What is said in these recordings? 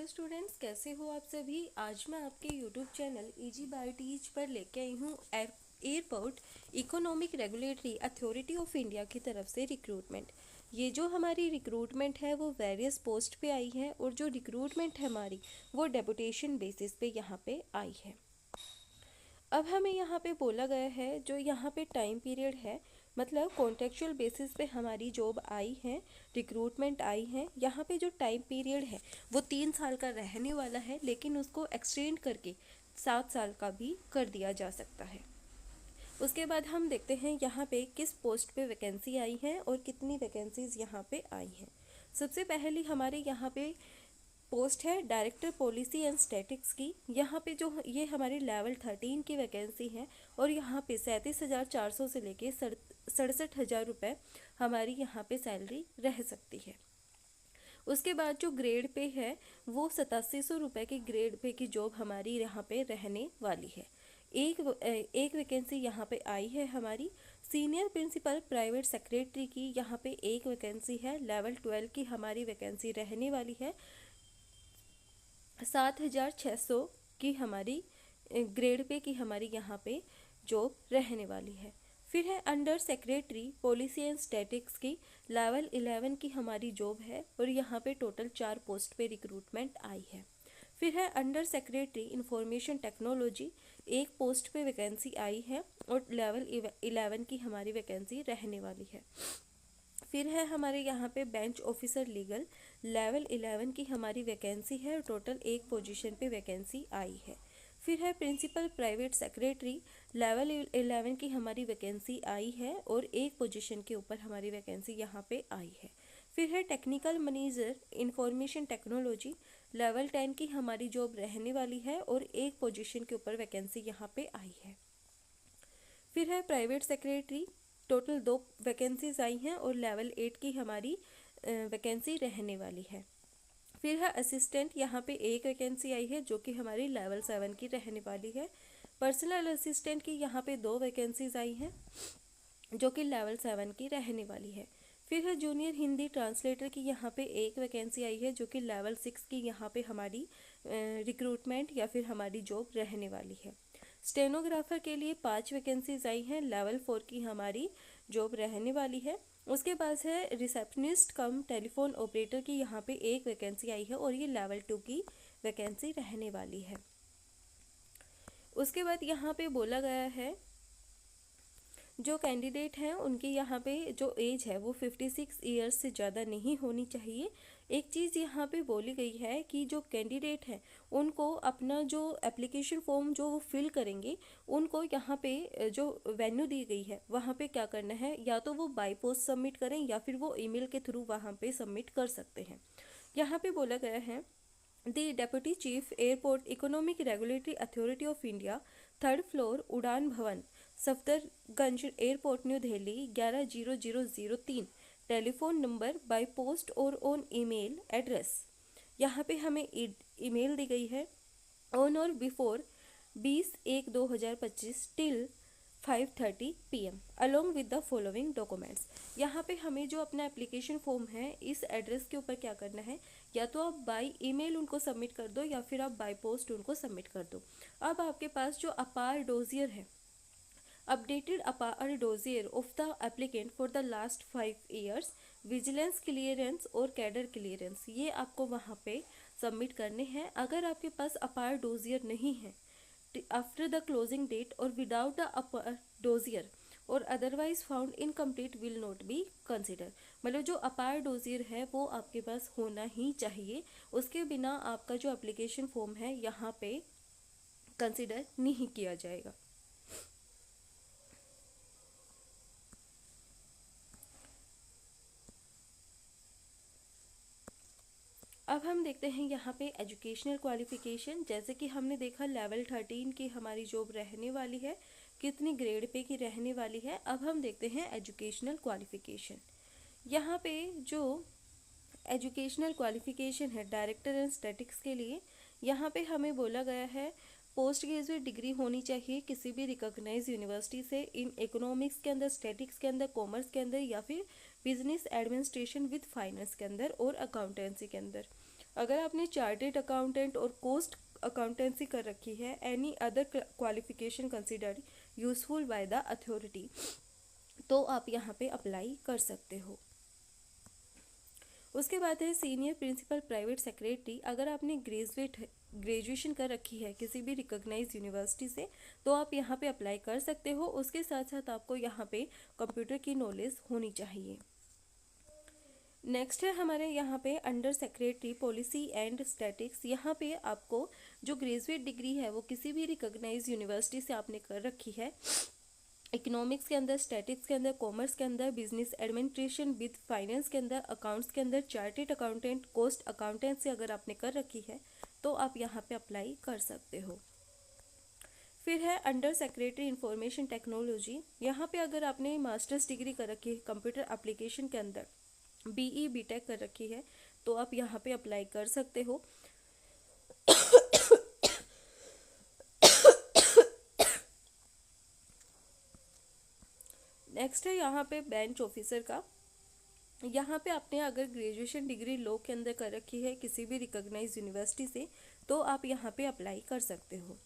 Hello students, कैसे हो आप सभी। आज मैं आपके YouTube channel easy bio teach पर लेके आई हूँ airport economic regulatory authority of India की तरफ से रिक्रूटमेंट। ये जो हमारी रिक्रूटमेंट है वो वेरियस पोस्ट पे आई है और जो रिक्रूटमेंट है हमारी वो डेपुटेशन बेसिस पे यहाँ पे आई है। अब हमें यहाँ पे बोला गया है जो यहाँ पे टाइम पीरियड है, मतलब कॉन्ट्रेक्चुअल बेसिस पे हमारी जॉब आई है, रिक्रूटमेंट आई है। यहाँ पे जो टाइम पीरियड है वो 3 साल का रहने वाला है, लेकिन उसको एक्सटेंड करके 7 साल का भी कर दिया जा सकता है। उसके बाद हम देखते हैं यहाँ पे किस पोस्ट पे वैकेंसी आई है और कितनी वैकेंसीज यहाँ पे आई हैं। सबसे पहली हमारे यहाँ पे पोस्ट है डायरेक्टर पॉलिसी एंड स्टैटिक्स की। यहाँ पे जो ये हमारी लेवल 13 की वैकेंसी है और यहाँ पे 37,400 से लेके 67,000 रुपये हमारी यहाँ पे सैलरी रह सकती है। उसके बाद जो ग्रेड पे है वो 8700 रुपये की ग्रेड पे की जॉब हमारी यहाँ पे रहने वाली है। एक वैकेंसी यहाँ पे आई है हमारी सीनियर प्रिंसिपल प्राइवेट सेक्रेटरी की। यहाँ पे एक वैकेंसी है, लेवल 12 की हमारी वैकेंसी रहने वाली है। 7,600 की हमारी ग्रेड पे की हमारी यहाँ पे जॉब रहने वाली है। फिर है under secretary policy and statics की, लेवल 11 की हमारी जॉब है और यहाँ पे टोटल 4 पोस्ट पे रिक्रूटमेंट आई है। फिर है अंडर सेक्रेटरी इंफॉर्मेशन टेक्नोलॉजी, एक पोस्ट पे वैकेंसी आई है और लेवल 11 की हमारी वैकेंसी रहने वाली है। फिर है हमारे यहाँ पे बेंच ऑफिसर लीगल, लेवल 11 की हमारी वैकेंसी है और टोटल एक पोजीशन पे वैकेंसी आई है। फिर है प्रिंसिपल प्राइवेट सेक्रेटरी, लेवल 11 की हमारी वैकेंसी आई है और एक पोजीशन के ऊपर हमारी वैकेंसी यहाँ पे आई है। फिर है technical manager information technology, level 10 की हमारी जॉब रहने वाली है और एक पोजीशन के ऊपर वैकेंसी यहाँ पे आई है। फिर है प्राइवेट सेक्रेटरी, टोटल 2 वैकेंसीज आई हैं और लेवल 8 की हमारी वैकेंसी रहने वाली है। फिर है असिस्टेंट, यहाँ पे एक वैकेंसी आई है जो कि हमारी लेवल 7 की रहने वाली है। पर्सनल असिस्टेंट की यहाँ पे 2 वैकेंसीज आई हैं जो कि लेवल 7 की रहने वाली है। फिर है जूनियर हिंदी ट्रांसलेटर की यहाँ पे एक वैकेंसी आई है जो कि लेवल 6 की यहाँ पे हमारी रिक्रूटमेंट या फिर हमारी जॉब रहने वाली है। स्टेनोग्राफर के लिए 5 वैकेंसीज आई हैं, लेवल 4 की हमारी जॉब रहने वाली है। उसके पास है रिसेप्शनिस्ट कम टेलीफोन ऑपरेटर की यहाँ पे एक वैकेंसी आई है और ये लेवल 2 की वैकेंसी रहने वाली है। उसके बाद यहाँ पे बोला गया है जो कैंडिडेट हैं उनकी यहाँ पे जो एज है वो 56 ईयर्स से ज़्यादा नहीं होनी चाहिए। एक चीज़ यहाँ पे बोली गई है कि जो कैंडिडेट हैं उनको अपना जो एप्लीकेशन फॉर्म जो वो फिल करेंगे उनको यहाँ पे जो वेन्यू दी गई है वहाँ पे क्या करना है, या तो वो बाय पोस्ट सबमिट करें या फिर वो ईमेल के थ्रू वहाँ पे सबमिट कर सकते हैं। यहाँ पे बोला गया है the deputy chief airport economic regulatory authority of India, 3rd floor, Udan Bhawan, Safdarjung airport, New Delhi 110003। Telephone number by post और ऑन ईमेल एड्रेस। यहाँ पे हमें ईमेल दी गई है ऑन और before 20/1/2025 till 5:30 PM along with the following documents. यहाँ पे हमें जो अपना एप्लीकेशन फॉर्म है इस एड्रेस के ऊपर क्या करना है, या तो आप बाय ईमेल उनको सबमिट कर दो या फिर आप बाय पोस्ट उनको सबमिट कर दो। अब आपके पास जो अपार डोजियर है, अपडेटेड अपार dossier of the applicant for the last 5 years, vigilance clearance और कैडर क्लियरेंस, ये आपको वहाँ पे सबमिट करने हैं। अगर आपके पास अपार डोजियर नहीं है आफ्टर द क्लोजिंग डेट और विदाउट द अपार डोजियर और otherwise found incomplete will not be consider. मतलब जो अपार डोजियर है वो आपके पास होना ही चाहिए, उसके बिना आपका जो एप्लीकेशन फॉर्म है यहाँ पे कंसिडर नहीं किया जाएगा। अब हम देखते हैं यहाँ पे एजुकेशनल क्वालिफिकेशन। जैसे कि हमने देखा लेवल 13 की हमारी जॉब रहने वाली है, कितनी ग्रेड पे की रहने वाली है। अब हम देखते हैं एजुकेशनल क्वालिफिकेशन। यहाँ पे जो एजुकेशनल क्वालिफिकेशन है डायरेक्टर एंड स्टैटिक्स के लिए, यहाँ पे हमें बोला गया है पोस्ट ग्रेजुएट डिग्री होनी चाहिए किसी भी रिकॉग्नाइज यूनिवर्सिटी से इन इकोनॉमिक्स के अंदर, स्टैटिक्स के अंदर, कॉमर्स के अंदर या फिर बिजनेस एडमिनिस्ट्रेशन विद फाइनेंस के अंदर और अकाउंटेंसी के अंदर। अगर आपने चार्टेड अकाउंटेंट और कोस्ट अकाउंटेंसी कर रखी है, any other qualification considered useful by the authority, तो आप यहाँ पे अप्लाई कर सकते हो। उसके बाद है सीनियर प्रिंसिपल प्राइवेट सेक्रेटरी। अगर आपने ग्रेजुएशन कर रखी है किसी भी रिकॉग्नाइज यूनिवर्सिटी से, तो आप यहाँ पे अप्लाई कर सकते हो। उसके साथ साथ आपको यहाँ पे कंप्यूटर की नॉलेज होनी चाहिए। नेक्स्ट है हमारे यहाँ पे under secretary policy and statics. यहाँ पे आपको जो ग्रेजुएट डिग्री है वो किसी भी रिकॉग्नाइज यूनिवर्सिटी से आपने कर रखी है, इकोनॉमिक्स के अंदर, स्टैटिक्स के अंदर, कॉमर्स के अंदर, बिजनेस एडमिनिस्ट्रेशन विद फाइनेंस के अंदर, अकाउंट्स के अंदर, चार्टेड अकाउंटेंट, कॉस्ट अकाउंटेंट से अगर आपने कर रखी है तो आप यहाँ पे अप्लाई कर सकते हो। फिर है अंडर सेक्रेटरी इंफॉर्मेशन टेक्नोलॉजी। यहाँ पे अगर आपने मास्टर्स डिग्री कर रखी है कंप्यूटर एप्लीकेशन के अंदर, BE BTech कर रखी है, तो आप यहाँ पे अप्लाई कर सकते हो। नेक्स्ट है यहाँ पे बेंच ऑफिसर का। यहाँ पे आपने अगर ग्रेजुएशन डिग्री लॉ के अंदर कर रखी है किसी भी रिकॉग्नाइज यूनिवर्सिटी से, तो आप यहाँ पे अप्लाई कर सकते हो।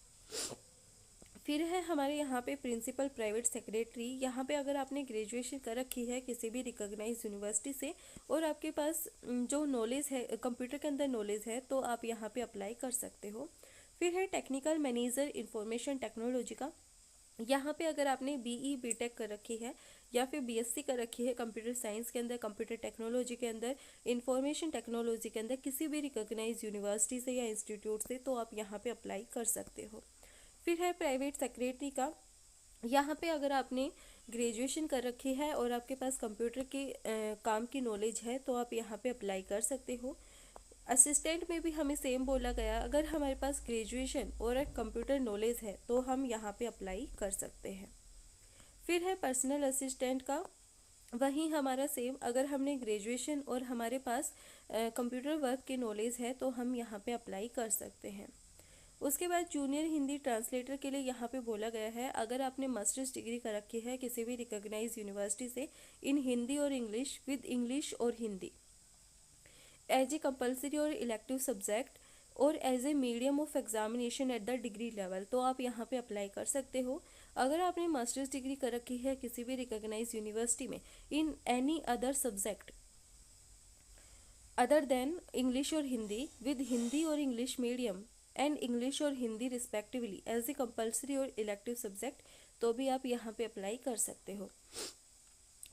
फिर है हमारे यहाँ पे प्रिंसिपल प्राइवेट सेक्रेटरी। यहाँ पे अगर आपने ग्रेजुएशन कर रखी है किसी भी रिकॉग्नाइज यूनिवर्सिटी से और आपके पास जो नॉलेज है कंप्यूटर के अंदर नॉलेज है, तो आप यहाँ पे अप्लाई कर सकते हो। फिर है टेक्निकल मैनेजर इंफॉर्मेशन टेक्नोलॉजी का। यहाँ पे अगर आपने BE BTech कर रखी है या फिर BSc कर रखी है कंप्यूटर साइंस के अंदर, कंप्यूटर टेक्नोलॉजी के अंदर, इंफॉर्मेशन टेक्नोलॉजी के अंदर किसी भी रिकॉग्नाइज यूनिवर्सिटी से या इंस्टीट्यूट से, तो आप यहाँ पे अप्लाई कर सकते हो। फिर है प्राइवेट सेक्रेटरी का। यहाँ पे अगर आपने ग्रेजुएशन कर रखी है और आपके पास कंप्यूटर के काम की नॉलेज है, तो आप यहाँ पे अप्लाई कर सकते हो। असिस्टेंट में भी हमें सेम बोला गया, अगर हमारे पास ग्रेजुएशन और एक कंप्यूटर नॉलेज है तो हम यहाँ पे अप्लाई कर सकते हैं। फिर है पर्सनल असिस्टेंट का। वहीं हमारा सेम, अगर हमने ग्रेजुएशन और हमारे पास कंप्यूटर वर्क की नॉलेज है तो हम यहाँ पे अप्लाई कर सकते हैं। उसके बाद जूनियर हिंदी ट्रांसलेटर के लिए यहाँ पे बोला गया है, अगर आपने मास्टर्स डिग्री कर रखी है किसी भी रिकॉग्नाइज यूनिवर्सिटी से इन हिंदी और इंग्लिश विद इंग्लिश और हिंदी एज ए कंपल्सरी और इलेक्टिव सब्जेक्ट और as a medium of examination at the degree level, तो आप यहाँ पे अप्लाई कर सकते हो। अगर आपने मास्टर्स डिग्री कर रखी है किसी भी रिकॉग्नाइज यूनिवर्सिटी में in any other subject other than English और हिंदी विद हिंदी और इंग्लिश मीडियम एंड इंग्लिश और Hindi respectively as a compulsory और इलेक्टिव सब्जेक्ट, तो भी आप यहाँ पे अप्लाई कर सकते हो।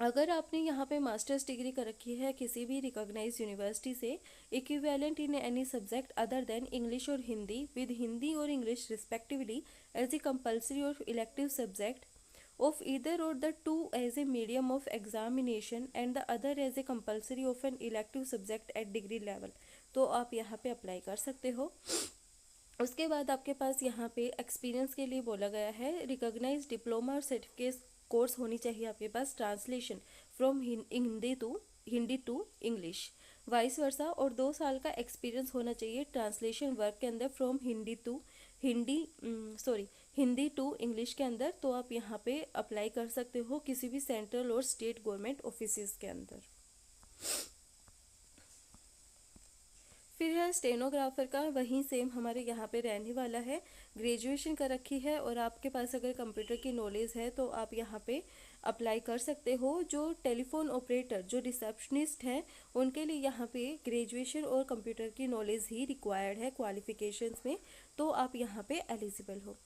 अगर आपने यहाँ पे मास्टर्स डिग्री कर रखी है किसी भी रिकॉग्नाइज यूनिवर्सिटी से equivalent in any subject other than English और हिंदी विद हिंदी और English respectively as a compulsory और elective subject of either or the two as a medium of examination and the other as a compulsory of an elective subject at degree level, तो आप यहाँ पे apply कर सकते हो। उसके बाद आपके पास यहाँ पे एक्सपीरियंस के लिए बोला गया है, रिकॉग्नाइज डिप्लोमा और सर्टिफिकेट कोर्स होनी चाहिए आपके पास, translation from Hindi to English vice versa, और 2 साल का एक्सपीरियंस होना चाहिए ट्रांसलेशन वर्क के अंदर फ्रॉम हिंदी टू इंग्लिश के अंदर, तो आप यहाँ पे अप्लाई कर सकते हो किसी भी सेंट्रल और स्टेट गवर्नमेंट ऑफिसेज के अंदर। फिर है स्टेनोग्राफर का। वहीं सेम हमारे यहाँ पे रहने वाला है, ग्रेजुएशन कर रखी है और आपके पास अगर कंप्यूटर की नॉलेज है तो आप यहाँ पे अप्लाई कर सकते हो। जो टेलीफोन ऑपरेटर, जो रिसेप्शनिस्ट हैं, उनके लिए यहाँ पे ग्रेजुएशन और कंप्यूटर की नॉलेज ही रिक्वायर्ड है क्वालिफिकेशंस में, तो आप यहाँ पे एलिजिबल हो।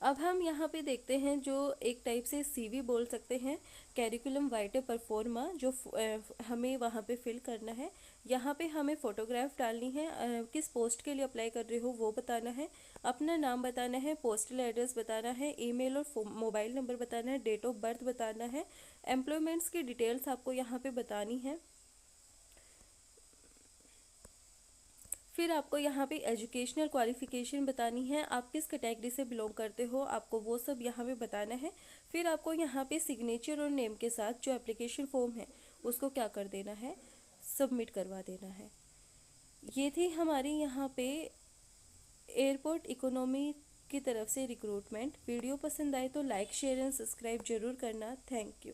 अब हम यहाँ पे देखते हैं जो एक टाइप से CV बोल सकते हैं, कैरिकुलम वाइटे परफॉर्मा, जो हमें वहाँ पे फिल करना है। यहाँ पे हमें फ़ोटोग्राफ डालनी है, किस पोस्ट के लिए अप्लाई कर रहे हो वो बताना है, अपना नाम बताना है, पोस्टल एड्रेस बताना है, ईमेल और मोबाइल नंबर बताना है, डेट ऑफ बर्थ बताना है, एम्प्लॉयमेंट्स की डिटेल्स आपको यहाँ पे बतानी है। फिर आपको यहाँ पे एजुकेशनल क्वालिफिकेशन बतानी है, आप किस कैटेगरी से बिलोंग करते हो, आपको वो सब यहाँ पे बताना है। फिर आपको यहाँ पे सिग्नेचर और नेम के साथ जो एप्लीकेशन फॉर्म है उसको क्या कर देना है, सबमिट करवा देना है। ये थी हमारी यहाँ पे एयरपोर्ट इकोनॉमी की तरफ से रिक्रूटमेंट। वीडियो पसंद आए तो लाइक शेयर एंड सब्सक्राइब जरूर करना। Thank you.